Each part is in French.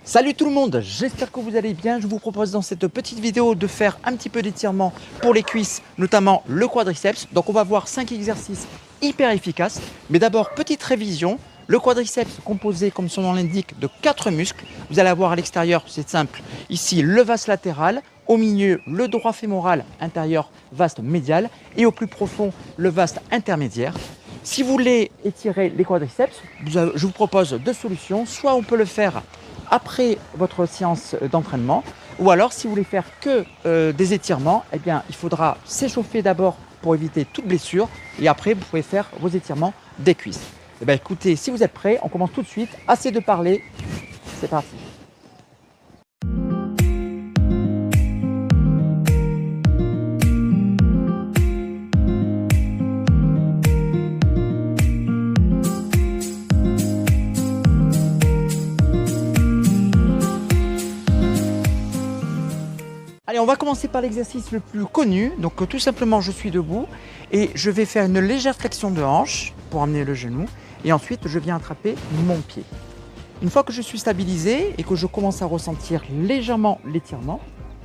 Salut tout le monde, j'espère que vous allez bien. Je vous propose dans cette petite vidéo de faire un petit peu d'étirement pour les cuisses, notamment le quadriceps. Donc on va voir 5 exercices hyper efficaces. Mais d'abord, petite révision. Le quadriceps composé, comme son nom l'indique, de 4 muscles. Vous allez avoir à l'extérieur, c'est simple, ici le vaste latéral, au milieu le droit fémoral intérieur, vaste médial, et au plus profond le vaste intermédiaire. Si vous voulez étirer les quadriceps, je vous propose deux solutions. Soit on peut le faire après votre séance d'entraînement, ou alors si vous voulez faire que des étirements, eh bien, il faudra s'échauffer d'abord pour éviter toute blessure, et après vous pouvez faire vos étirements des cuisses. Eh bien, écoutez, si vous êtes prêts, on commence tout de suite. Assez de parler, c'est parti. Allez, on va commencer par l'exercice le plus connu. Donc tout simplement, je suis debout et je vais faire une légère flexion de hanche pour amener le genou. Et ensuite, je viens attraper mon pied. Une fois que je suis stabilisé et que je commence à ressentir légèrement l'étirement,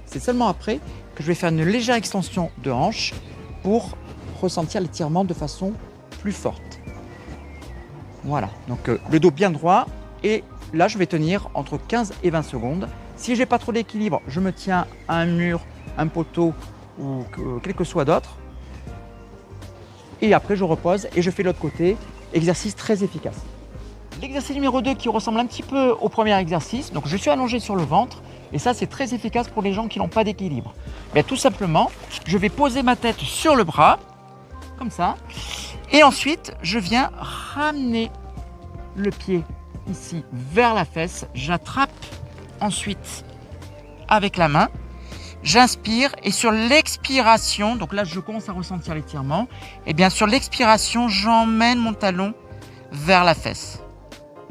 c'est seulement après que je vais faire une légère extension de hanche pour ressentir l'étirement de façon plus forte. Voilà, donc le dos bien droit et là, je vais tenir entre 15 et 20 secondes. Si j'ai pas trop d'équilibre, je me tiens à un mur, un poteau ou quel que soit d'autre. Et après, je repose et je fais l'autre côté. Exercice très efficace. L'exercice numéro 2 qui ressemble un petit peu au premier exercice. Donc, je suis allongé sur le ventre. Et ça, c'est très efficace pour les gens qui n'ont pas d'équilibre. Tout simplement, je vais poser ma tête sur le bras, comme ça. Et ensuite, je viens ramener le pied ici vers la fesse. J'attrape ensuite avec la main. J'inspire et sur l'expiration, donc là je commence à ressentir l'étirement, et bien sur l'expiration, j'emmène mon talon vers la fesse.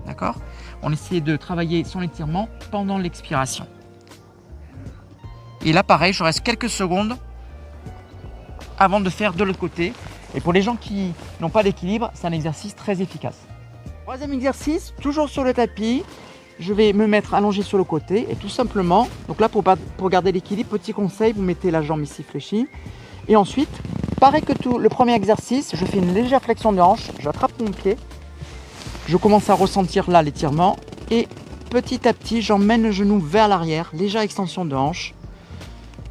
D'accord ? On essaie de travailler son étirement pendant l'expiration. Et là pareil, je reste quelques secondes avant de faire de l'autre côté. Et pour les gens qui n'ont pas d'équilibre, c'est un exercice très efficace. Troisième exercice, toujours sur le tapis. Je vais me mettre allongé sur le côté et tout simplement, donc là pour garder l'équilibre, petit conseil, vous mettez la jambe ici fléchie. Et ensuite, pareil que tout le premier exercice, je fais une légère flexion de hanche, j'attrape mon pied, je commence à ressentir là l'étirement et petit à petit, j'emmène le genou vers l'arrière, légère extension de hanche.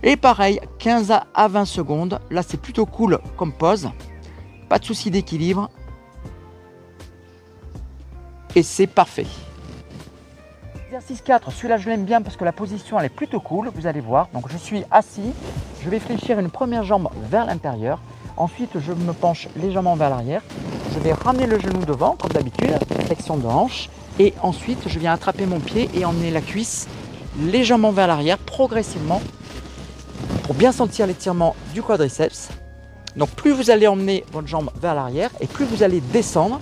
Et pareil, 15 à 20 secondes, là c'est plutôt cool comme pose, pas de souci d'équilibre. Et c'est parfait. Exercice 4, celui-là je l'aime bien parce que la position elle est plutôt cool, vous allez voir. Donc je suis assis, je vais fléchir une première jambe vers l'intérieur. Ensuite je me penche légèrement vers l'arrière. Je vais ramener le genou devant comme d'habitude, flexion de hanche. Et ensuite je viens attraper mon pied et emmener la cuisse légèrement vers l'arrière, progressivement, pour bien sentir l'étirement du quadriceps. Donc plus vous allez emmener votre jambe vers l'arrière et plus vous allez descendre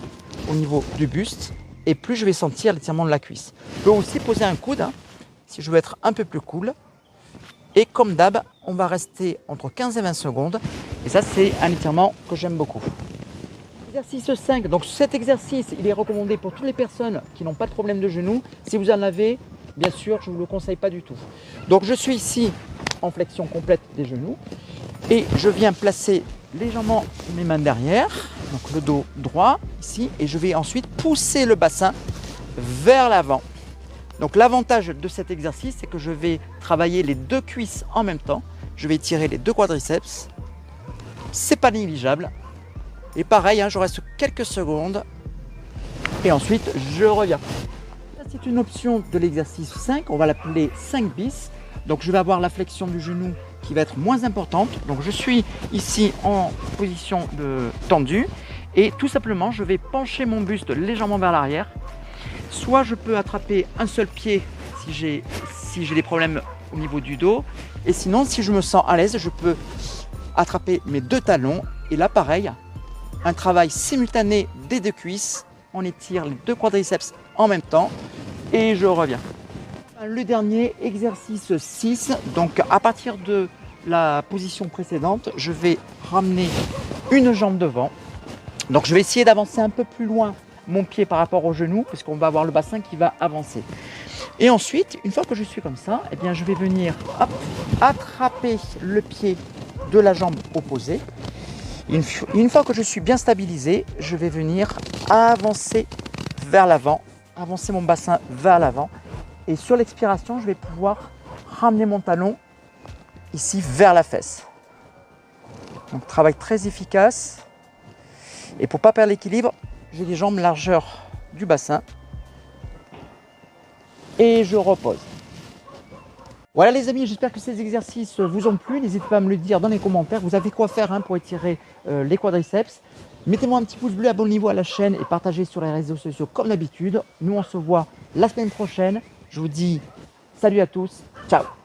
au niveau du buste, et plus je vais sentir l'étirement de la cuisse. Je peux aussi poser un coude, si je veux être un peu plus cool. Et comme d'hab, on va rester entre 15 et 20 secondes. Et ça, c'est un étirement que j'aime beaucoup. Exercice 5. Donc cet exercice, il est recommandé pour toutes les personnes qui n'ont pas de problème de genou. Si vous en avez, bien sûr, je ne vous le conseille pas du tout. Donc je suis ici en flexion complète des genoux. Et je viens placer légèrement mes mains derrière, donc le dos droit ici, et je vais ensuite pousser le bassin vers l'avant. Donc l'avantage de cet exercice, c'est que je vais travailler les deux cuisses en même temps. Je vais étirer les deux quadriceps. C'est pas négligeable. Et pareil, je reste quelques secondes et ensuite je reviens. C'est une option de l'exercice 5, on va l'appeler 5 bis. Donc je vais avoir la flexion du genou qui va être moins importante. Donc je suis ici en position de tendu et tout simplement je vais pencher mon buste légèrement vers l'arrière. Soit je peux attraper un seul pied si j'ai des problèmes au niveau du dos, et sinon si je me sens à l'aise, je peux attraper mes deux talons et là pareil, un travail simultané des deux cuisses. On étire les deux quadriceps en même temps et je reviens. Le dernier, exercice 6, donc à partir de la position précédente, je vais ramener une jambe devant. Donc je vais essayer d'avancer un peu plus loin mon pied par rapport au genou, parce qu'on va avoir le bassin qui va avancer. Et ensuite, une fois que je suis comme ça, eh bien, je vais venir hop, attraper le pied de la jambe opposée. Une fois que je suis bien stabilisé, je vais venir avancer vers l'avant, avancer mon bassin vers l'avant. Et sur l'expiration, je vais pouvoir ramener mon talon ici vers la fesse. Donc travail très efficace. Et pour ne pas perdre l'équilibre, j'ai les jambes largeur du bassin. Et je repose. Voilà les amis, j'espère que ces exercices vous ont plu. N'hésitez pas à me le dire dans les commentaires. Vous avez quoi faire pour étirer les quadriceps. Mettez-moi un petit pouce bleu, abonnez-vous à la chaîne et partagez sur les réseaux sociaux comme d'habitude. Nous on se voit la semaine prochaine. Je vous dis salut à tous, ciao.